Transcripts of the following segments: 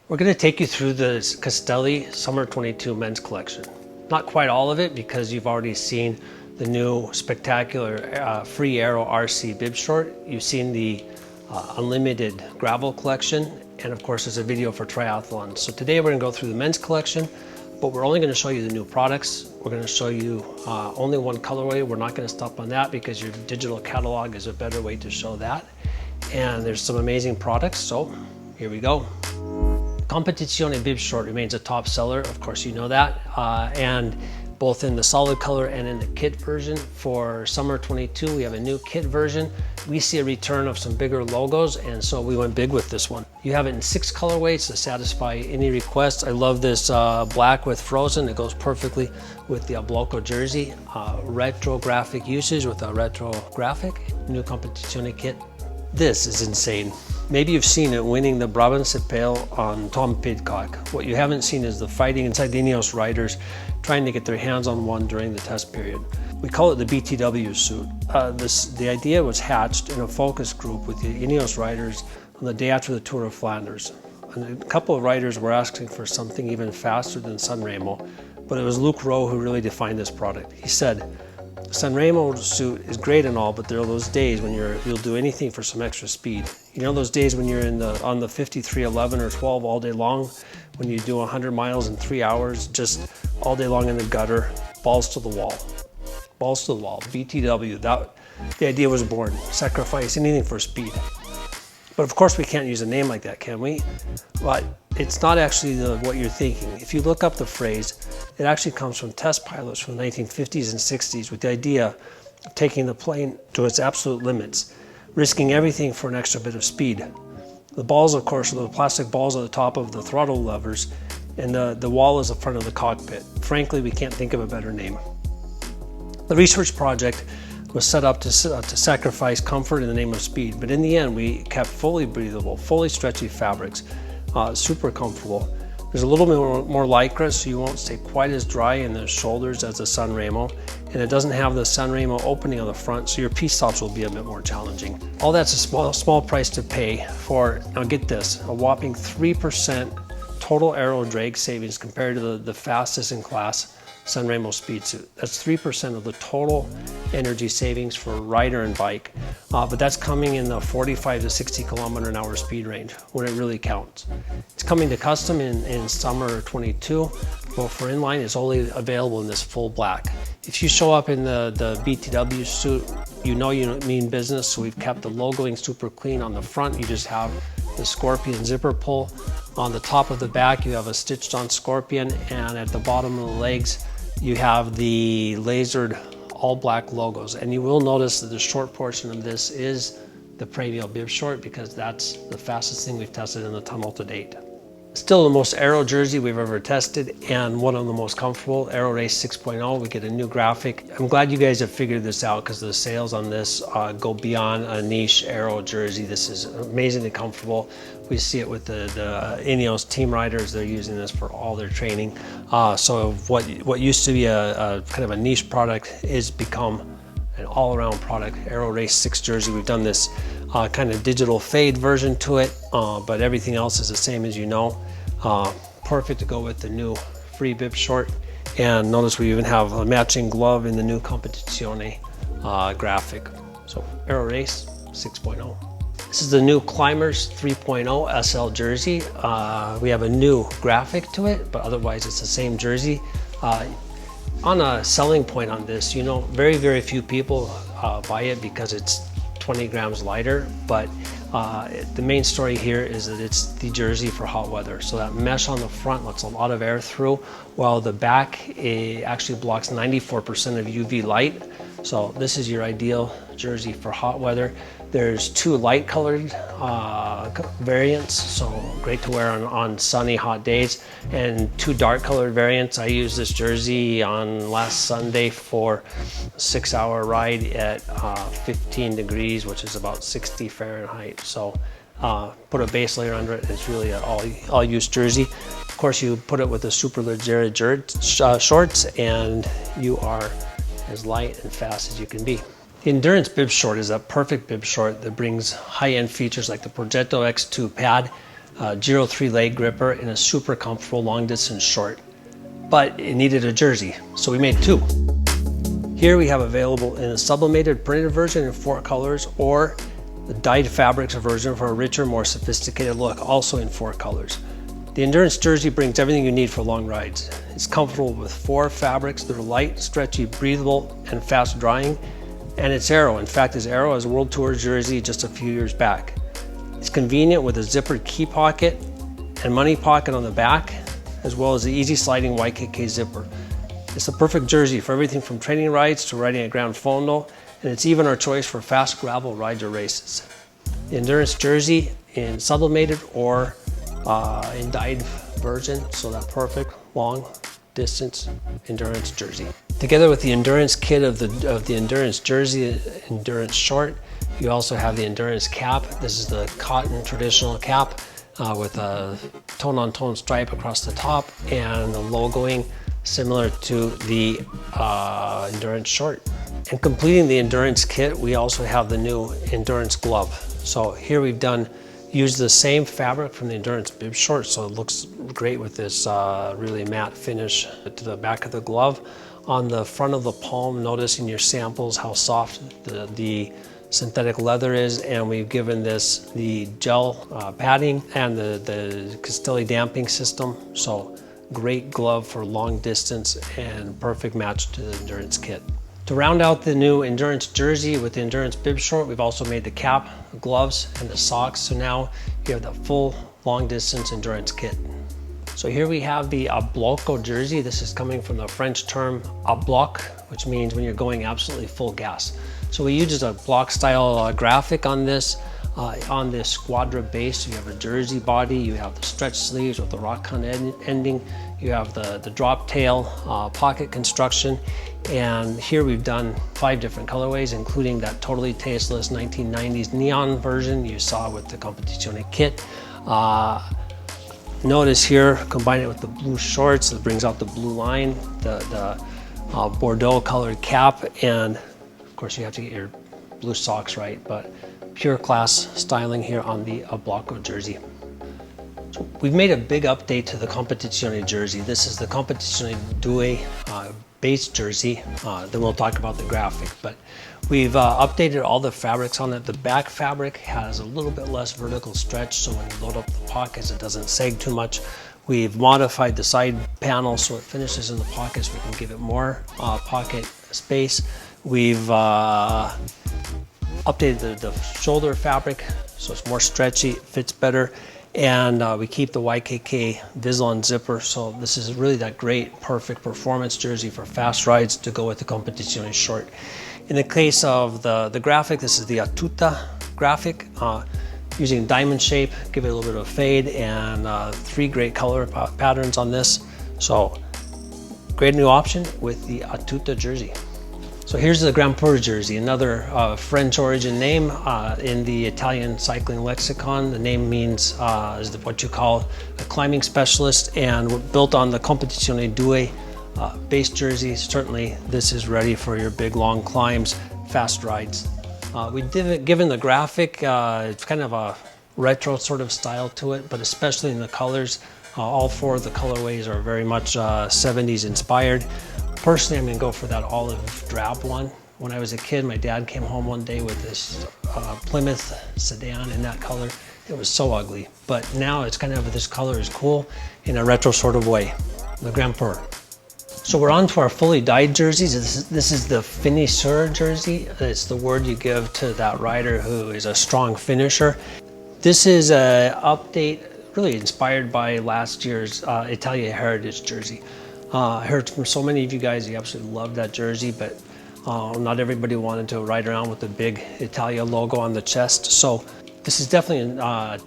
We're going to take you through the Castelli Summer 22 men's collection. Not quite all of it because you've already seen the new spectacular Free Aero RC bib short. You've seen the unlimited gravel collection, and of course there's a video for triathlon. So today we're going to go through the men's collection, but we're only going to show you the new products. We're going to show you only one colorway. We're not going to stop on that because your digital catalog is a better way to show that. And there's some amazing products, so here we go. Competizione bib short remains a top seller, of course you know that, and both in the solid color and in the kit version. For summer 22 we have a new kit version. We see a return of some bigger logos, and so we went big with this one. You have it in 6 colorways to satisfy any request. I love this black with frozen. It goes perfectly with the Blocco jersey. Retro graphic usage with a retro graphic. New Competizione kit. This is insane. Maybe you've seen it winning the Brabantse Pijl on Tom Pidcock. What you haven't seen is the fighting inside the Ineos riders trying to get their hands on one during the test period. We call it the BTW suit. The idea was hatched in a focus group with the Ineos riders on the day after the Tour of Flanders. And a couple of riders were asking for something even faster than Sanremo, but it was Luke Rowe who really defined this product. He said, Sanremo suit is great and all, but there are those days when you'll do anything for some extra speed. You know those days when you're on the 5311 or 12 all day long, when you do 100 miles in 3 hours, just all day long in the gutter, balls to the wall. Balls to the wall, BTW, the idea was born. Sacrifice anything for speed. But of course we can't use a name like that, can we? But it's not actually what you're thinking. If you look up the phrase, it actually comes from test pilots from the 1950s and 60s with the idea of taking the plane to its absolute limits, risking everything for an extra bit of speed. The balls, of course, are the plastic balls at the top of the throttle levers, and the wall is the front of the cockpit. Frankly, we can't think of a better name. The research project was set up to sacrifice comfort in the name of speed, but in the end we kept fully breathable, fully stretchy fabrics, super comfortable. There's a little bit more lycra, so you won't stay quite as dry in the shoulders as the Sanremo, and it doesn't have the Sanremo opening on the front, so your P-stops will be a bit more challenging. All that's a small price to pay for, now get this, a whopping 3% total aero drag savings compared to the fastest in class Sanremo speed suit. That's 3% of the total energy savings for rider and bike, but that's coming in the 45 to 60 kilometer an hour speed range when it really counts. It's coming to custom in summer 22, but for inline it's only available in this full black. If you show up in the BTW suit, you know you mean business, so we've kept the logoing super clean on the front. You just have the Scorpion zipper pull. On the top of the back you have a stitched on Scorpion, and at the bottom of the legs you have the lasered all black logos. And you will notice that the short portion of this is the Premio bib short because that's the fastest thing we've tested in the tunnel to date. Still the most aero jersey we've ever tested, and one of the most comfortable. Aero Race 6.0, we get a new graphic. I'm glad you guys have figured this out because the sales on this go beyond a niche aero jersey. This is amazingly comfortable. We see it with the Ineos team riders. They're using this for all their training. So what used to be a kind of a niche product is become an all-around product. Aero Race 6 jersey. We've done this kind of digital fade version to it, but everything else is the same as you know. Perfect to go with the new free bib short. And notice we even have a matching glove in the new Competizione graphic. So Aero Race 6.0. This is the new Climbers 3.0 SL jersey. We have a new graphic to it, but otherwise it's the same jersey. On a selling point on this, you know, very few people buy it because it's 20 grams lighter, but the main story here is that it's the jersey for hot weather. So that mesh on the front lets a lot of air through, while the back actually blocks 94% of UV light. So this is your ideal jersey for hot weather. There's 2 light colored variants, so great to wear on sunny hot days, and 2 dark colored variants. I used this jersey on last Sunday for a 6-hour ride at 15 degrees, which is about 60 Fahrenheit. So put a base layer under it. It's really an all-use jersey. Of course, you put it with the super leggera shorts, and you are as light and fast as you can be. The Endurance bib short is a perfect bib short that brings high-end features like the Progetto X2 pad, Giro 3 leg gripper, and a super comfortable long distance short. But it needed a jersey, so we made two. Here we have available in a sublimated printed version in 4 colors, or the dyed fabrics version for a richer, more sophisticated look, also in 4 colors. The Endurance jersey brings everything you need for long rides. It's comfortable with 4 fabrics that are light, stretchy, breathable, and fast drying. And it's Aero. In fact, it's Aero as World Tour jersey just a few years back. It's convenient with a zippered key pocket and money pocket on the back, as well as the easy sliding YKK zipper. It's the perfect jersey for everything from training rides to riding at Grand Fondo, and it's even our choice for fast gravel rides or races. The Endurance jersey in sublimated or in dyed version, so that perfect long distance Endurance jersey. Together with the Endurance kit of the Endurance jersey, Endurance short, you also have the Endurance cap. This is the cotton traditional cap with a tone-on-tone stripe across the top and the logoing similar to the Endurance short. And completing the Endurance kit, we also have the new Endurance glove. So here we've used the same fabric from the Endurance bib short, so it looks great with this really matte finish to the back of the glove. On the front of the palm, notice in your samples how soft the synthetic leather is, and we've given this the gel padding and the Castelli damping system. So great glove for long distance and perfect match to the Endurance kit. To round out the new Endurance jersey with the Endurance bib short, we've also made the cap, the gloves, and the socks. So now you have the full long distance Endurance kit. So here we have the Ablocco jersey. This is coming from the French term abloc, which means when you're going absolutely full gas. So we used a block style graphic on this Squadra base. You have a jersey body, you have the stretch sleeves with the rock hunt ending, you have the drop tail pocket construction, and here we've done 5 different colorways, including that totally tasteless 1990s neon version you saw with the Competizione kit. Notice here, combine it with the blue shorts, it brings out the blue line, the Bordeaux colored cap, and of course you have to get your blue socks right, but pure class styling here on the Ablocco jersey. So we've made a big update to the Competizione jersey. This is the Competizione 2 base jersey. Then we'll talk about the graphic, but we've updated all the fabrics on it. The back fabric has a little bit less vertical stretch, so when you load up the pockets, it doesn't sag too much. We've modified the side panel so it finishes in the pockets. We can give it more pocket space. We've updated the shoulder fabric so it's more stretchy, fits better, and we keep the YKK Vislon zipper. So this is really that great, perfect performance jersey for fast rides to go with the Competizione short. In the case of the graphic, this is the Atuta graphic, using diamond shape, give it a little bit of fade, and 3 great color patterns on this. So great new option with the Atuta jersey. So here's the Grand Tour jersey, another French origin name in the Italian cycling lexicon. The name means is what you call a climbing specialist, and built on the Competizione 2 base jersey. Certainly this is ready for your big long climbs, fast rides. Given the graphic, it's kind of a retro sort of style to it, but especially in the colors, all 4 of the colorways are very much 70s inspired. Personally, I'm going to go for that olive drab one. When I was a kid, my dad came home one day with this Plymouth sedan in that color. It was so ugly, but now it's kind of, this color is cool in a retro sort of way, the Grand Tour. So we're on to our fully dyed jerseys. This is the finisher jersey. It's the word you give to that rider who is a strong finisher. This is an update really inspired by last year's Italia Heritage jersey. I heard from so many of you guys you absolutely loved that jersey, but not everybody wanted to ride around with the big Italia logo on the chest. So this is definitely an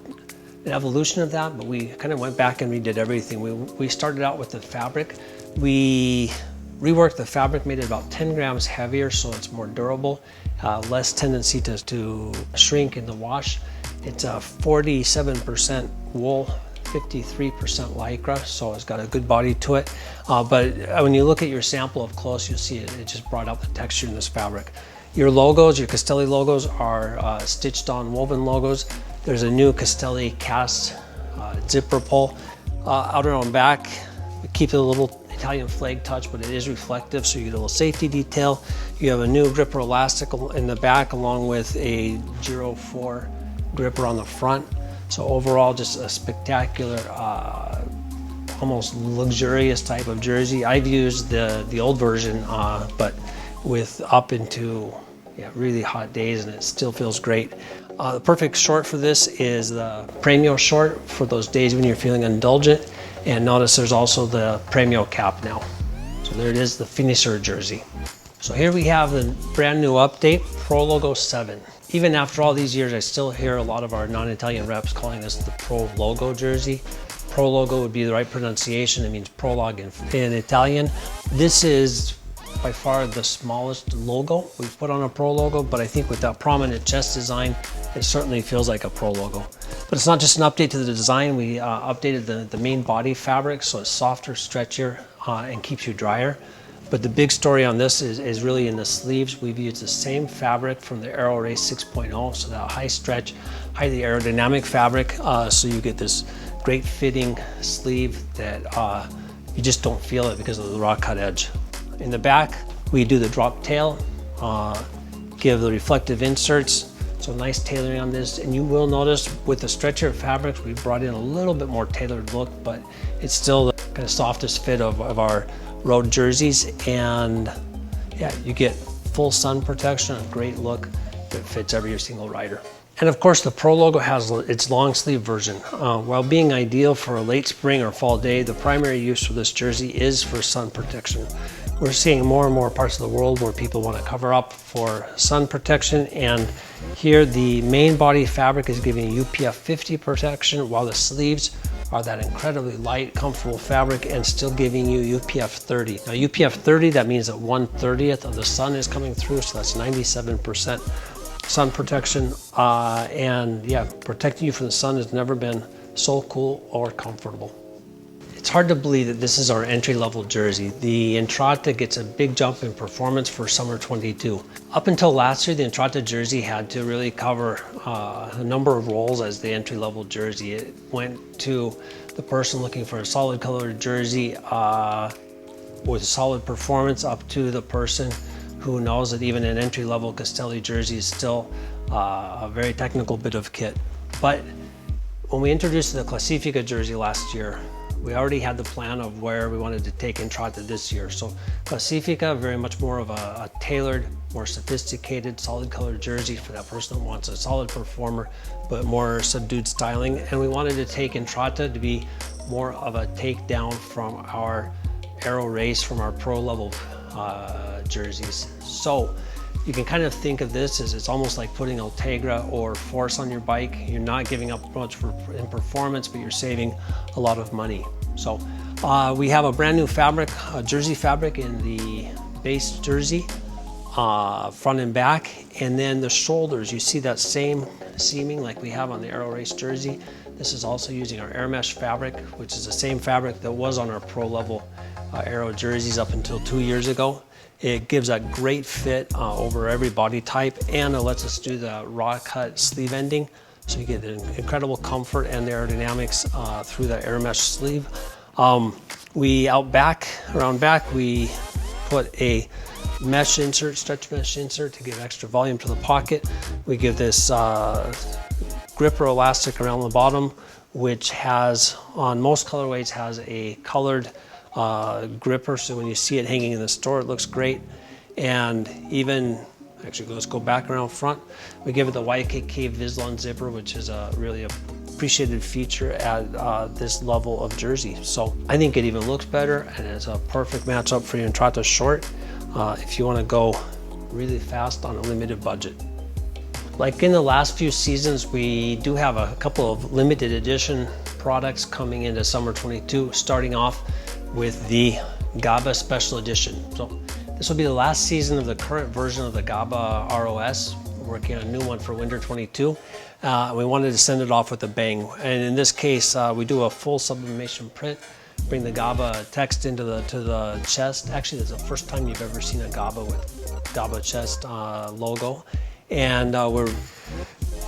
evolution of that, but we kind of went back and redid everything. We started out with the fabric. We reworked the fabric, made it about 10 grams heavier so it's more durable, less tendency to shrink in the wash. It's a 47% wool, 53% lycra, so it's got a good body to it. But when you look at your sample up close, you'll see it just brought out the texture in this fabric. Your logos, your Castelli logos are stitched on woven logos. There's a new Castelli cast zipper pull. Out around back, we keep it a little Italian flag touch, but it is reflective, so you get a little safety detail. You have a new gripper elastic in the back along with a 04 gripper on the front. So overall, just a spectacular, almost luxurious type of jersey. I've used the old version, but with up into really hot days, and it still feels great. The perfect short for this is the Premio short for those days when you're feeling indulgent. And notice there's also the Premio cap now. So there it is, the finisher jersey. So here we have the brand new update, Pro Logo 7. Even after all these years, I still hear a lot of our non-Italian reps calling this the Pro Logo jersey. Pro Logo would be the right pronunciation. It means prologue in Italian. This is by far the smallest logo we've put on a Pro Logo, but I think with that prominent chest design, it certainly feels like a Pro Logo. But it's not just an update to the design. We updated the main body fabric, so it's softer, stretchier, and keeps you drier. But the big story on this is really in the sleeves. We've used the same fabric from the Aero Race 6.0, so that high stretch, highly aerodynamic fabric, so you get this great fitting sleeve that you just don't feel it because of the raw cut edge. In the back, we do the drop tail, give the reflective inserts, so nice tailoring on this. And you will notice with the stretchier fabrics, we brought in a little bit more tailored look, but it's still the kind of softest fit of our road jerseys. And yeah, you get full sun protection, a great look that fits every single rider. And of course, the Pro Logo has its long sleeve version. While being ideal for a late spring or fall day, the primary use for this jersey is for sun protection. We're seeing more and more parts of the world where people want to cover up for sun protection, and here the main body fabric is giving you UPF 50 protection, while the sleeves are that incredibly light, comfortable fabric and still giving you UPF 30. Now UPF 30, that means that 1/30th of the sun is coming through, so that's 97% sun protection, and yeah, protecting you from the sun has never been so cool or comfortable. It's hard to believe that this is our entry-level jersey. The Entrata gets a big jump in performance for summer 22. Up until last year, the Entrata jersey had to really cover a number of roles as the entry-level jersey. It went to the person looking for a solid colored jersey with solid performance, up to the person who knows that even an entry-level Castelli jersey is still a very technical bit of kit. But when we introduced the Classifica jersey last year, we already had the plan of where we wanted to take Entrata this year. So Classifica, very much more of a tailored, more sophisticated, solid colored jersey for that person that wants a solid performer, but more subdued styling. And we wanted to take Entrata to be more of a takedown from our Aero Race, from our pro level jerseys. So you can kind of think of this as it's almost like putting Ultegra or Force on your bike. You're not giving up much in performance, but you're saving a lot of money. So we have a brand new fabric, jersey fabric in the base jersey, front and back. And then the shoulders, you see that same seaming like we have on the Aero Race jersey. This is also using our air mesh fabric, which is the same fabric that was on our pro level Aero jerseys up until 2 years ago. It gives a great fit over every body type, and it lets us do the raw cut sleeve ending. So you get the incredible comfort and the aerodynamics through the air mesh sleeve. Around back, we put a mesh insert, stretch mesh insert to give extra volume to the pocket. We give this gripper elastic around the bottom, which has, on most colorways, has a colored gripper, so when you see it hanging in the store, it looks great. And even, actually, let's go back around front. We give it the YKK Vislon zipper, which is a really appreciated feature at this level of jersey. So I think it even looks better, and it's a perfect matchup for your Entrata short if you want to go really fast on a limited budget. Like in the last few seasons, we do have a couple of limited edition products coming into summer 22, starting off with the GABA Special Edition. So this will be the last season of the current version of the GABA ROS. We're working on a new one for winter 22. We wanted to send it off with a bang. And in this case, we do a full sublimation print, bring the GABA text into the chest. Actually, this is the first time you've ever seen a GABA with GABA chest logo. And we're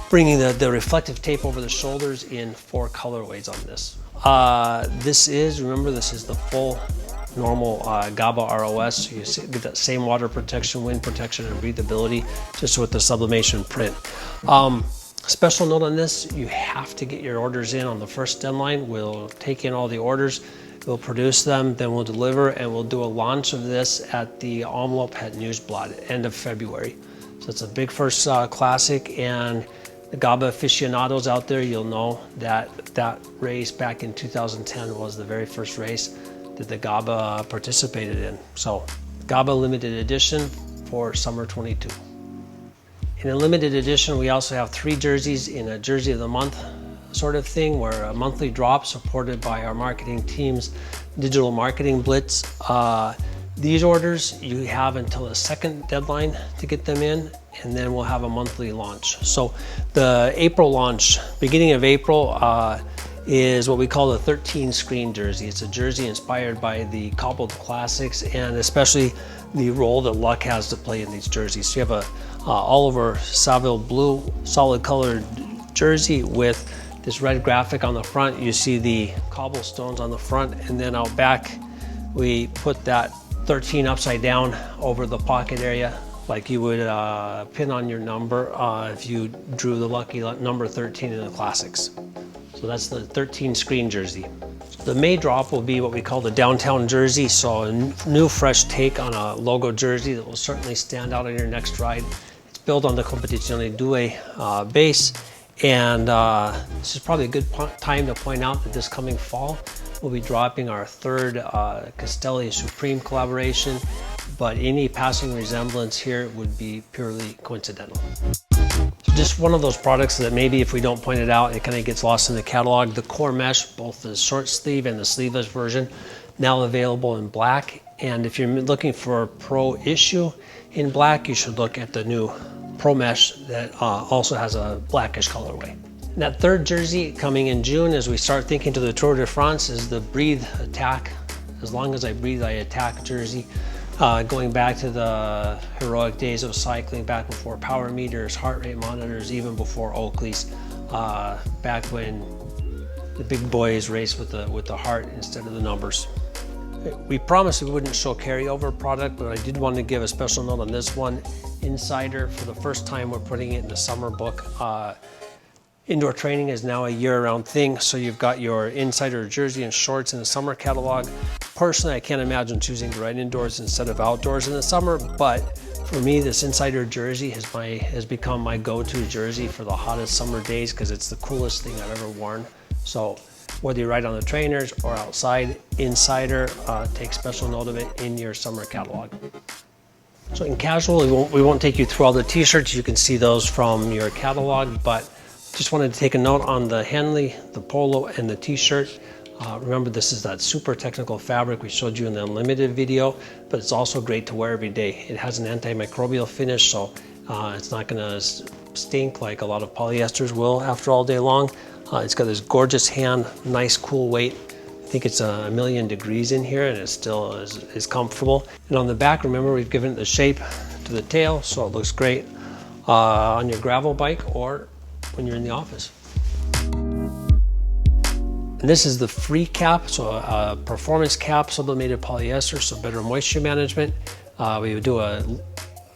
bringing the reflective tape over the shoulders in 4 colorways on this. Remember, this is the full normal GABA ROS, so you get that same water protection, wind protection, and breathability just with the sublimation print. Special note on this, you have to get your orders in on the first deadline. We'll take in all the orders, we'll produce them, then we'll deliver, and we'll do a launch of this at the Envelope Het Nieuwsblad, end of February. So it's a big first classic, and the GABA aficionados out there, you'll know that that race back in 2010 was the very first race that the GABA participated in. So GABA limited edition for summer 22. In a limited edition, we also have 3 jerseys in a jersey of the month sort of thing, where a monthly drop supported by our marketing team's digital marketing blitz. These orders, you have until the second deadline to get them in, and then we'll have a monthly launch. So the April launch, beginning of April, is what we call the 13 screen jersey. It's a jersey inspired by the cobbled classics, and especially the role that luck has to play in these jerseys. So you have a Oliver Saville blue solid colored jersey with this red graphic on the front. You see the cobblestones on the front, and then out back we put that 13 upside down over the pocket area, like you would pin on your number if you drew the lucky number 13 in the classics. So that's the 13 screen jersey. The May drop will be what we call the downtown jersey, so a new fresh take on a logo jersey that will certainly stand out on your next ride. It's built on the Competizione Due base, and this is probably a good time to point out that this coming fall we'll be dropping our 3rd Castelli Supreme collaboration, but any passing resemblance here would be purely coincidental. So just one of those products that maybe if we don't point it out, it kind of gets lost in the catalog. The core mesh, both the short sleeve and the sleeveless version, now available in black. And if you're looking for a pro issue in black, you should look at the new Pro Mesh that also has a blackish colorway. And that 3rd jersey coming in June, as we start thinking to the Tour de France, is the Breathe Attack. As long as I breathe, I attack jersey. Going back to the heroic days of cycling, back before power meters, heart rate monitors, even before Oakleys, back when the big boys raced with the heart instead of the numbers. We promised we wouldn't show carryover product, but I did want to give a special note on this one. Insider, for the first time, we're putting it in the summer book. Indoor training is now a year-round thing, so you've got your Insider jersey and shorts in the summer catalog. Personally, I can't imagine choosing to ride indoors instead of outdoors in the summer, but for me, this Insider jersey has become my go-to jersey for the hottest summer days because it's the coolest thing I've ever worn. So whether you ride on the trainers or outside, Insider, take special note of it in your summer catalog. So in casual, we won't take you through all the t-shirts. You can see those from your catalog, but just wanted to take a note on the Henley, the polo, and the t-shirt. Remember, this is that super technical fabric we showed you in the Unlimited video, but it's also great to wear every day. It has an antimicrobial finish, so it's not gonna stink like a lot of polyesters will after all day long. It's got this gorgeous hand, nice cool weight. I think it's 1,000,000 degrees in here, and it still is comfortable. And on the back, remember, we've given it the shape to the tail, so it looks great on your gravel bike or when you're in the office. And this is the free cap, so a performance cap, sublimated polyester, so better moisture management. We would do a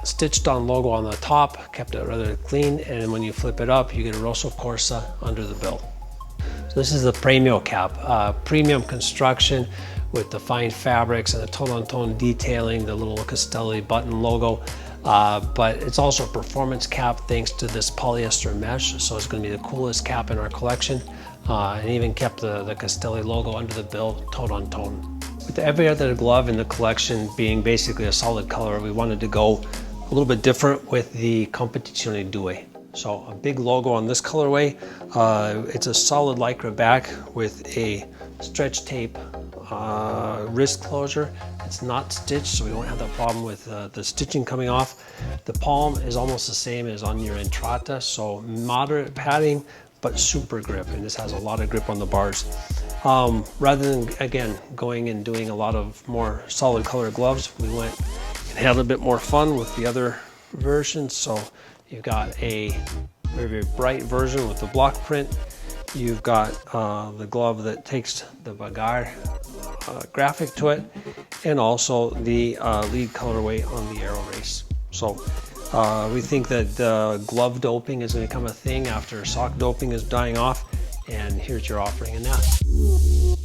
stitched on logo on the top, kept it rather clean, and when you flip it up, you get a Rosso Corsa under the bill. So this is the Premio cap, premium construction with the fine fabrics and the tone-on-tone detailing, the little Castelli button logo. But it's also a performance cap thanks to this polyester mesh, so it's going to be the coolest cap in our collection, and even kept the Castelli logo under the bill, tone on tone. With every other glove in the collection being basically a solid color, we wanted to go a little bit different with the Competizione Due. So a big logo on this colorway. It's a solid Lycra back with a stretch tape wrist closure. It's not stitched, so we won't have that problem with the stitching coming off. The palm is almost the same as on your Entrata, so moderate padding, but super grip, and this has a lot of grip on the bars. Rather than, again, going and doing a lot of more solid color gloves, we went and had a bit more fun with the other versions. So you've got a very, very bright version with the block print. You've got the glove that takes the Bagar graphic to it, and also the lead colorway on the Aero Race. So we think that glove doping is going to become a thing after sock doping is dying off, and here's your offering in that.